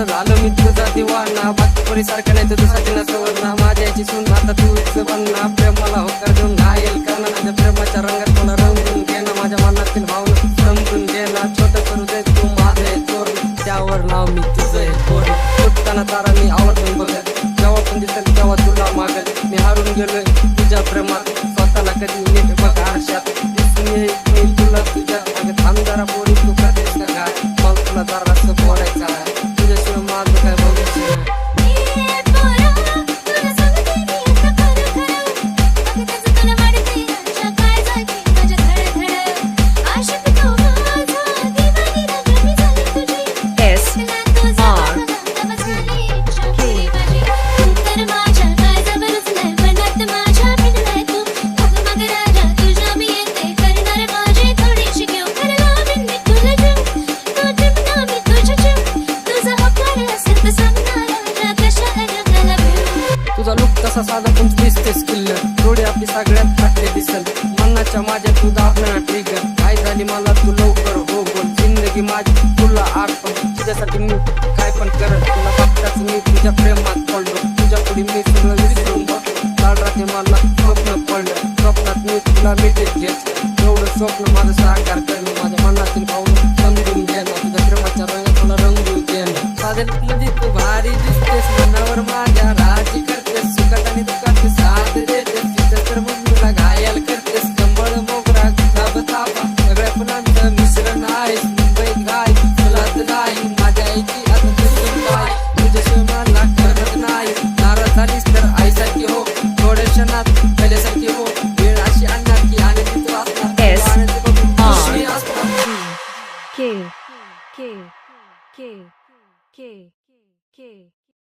कसं झालं मी तुझा दिवाना, बाकी पोरी सारखं नाही तर दुसऱ्याची नसवरना, माझ्याची सून आता तूच बनना, प्रेमाला होकार देऊन घायल करणं, माझ्या प्रेमाच्या रंगात मला रंगून घेणं, माझ्या मनातील भावना समजून घेणं, छोटं करू दे तू माझे चोर, त्यावर नाव मी तुझं पोरी, फुटताना तारा मी आवडून बघत, जेव्हा पण दिसेल तेव्हा तुला मागत, मी हारून गेलोय तुझ्या प्रेमात, स्वतःला कधी नीट बघ आरशात, दिसून येईल मी तुला तुझ्या मागे, थांब जरा पोरी तू कधीच का घाय, मग तुला जरा असं बोलायचं आहे, तुझ्याशिवाय माझं काय भविष्य नाही. तुझा लुक तसा साधा पण दिसतेस किल्लर, डोळे आपली सगळ्यात फाटले दिसल, मनाच्या माझ्या तू दाबणार ट्रिगर, काय झाली मला तू लवकर हो बोल, जिंदगी माझी तुला अर्पण, तुझ्यासाठी मी काय पण करत, तुला बघताच मी तुझ्या प्रेमात पडलो, तुझ्या पुढे मी सगळं विसरून बघलो, काल रात्री मला स्वप्न पडलं, स्वप्नात मी तुला मिठीत घेतलं, एवढं स्वप्न माझं साकार करणं, माझ्या मनातील भावना समजून घेणं, तुझ्या प्रेमाच्या रंगात मला रंगून घेणं, साधे मध्ये तू भारी दिसतेस, मनावर माझ्या राजी करतेस, सुखात आणि दुःखात साथ देतेस, तिथं तर मग तुला घायल करतेस, कंबळ मोगरा गुलाब चाफा सगळ्या फुलांचं मिश्रण आहे, मुंबईत गाय फुलात नाही, माझ्या आईची आता तुझी काय, तुझ्याशिवाय मला करत नाही, नाराज झालीस तर आईसारखी हो, थोड्या क्षणात पहिल्यासारखी हो, वेळ अशी आणणार की आनंदी तू असणार, आनंदी बघून खुशी असणार. K K K K K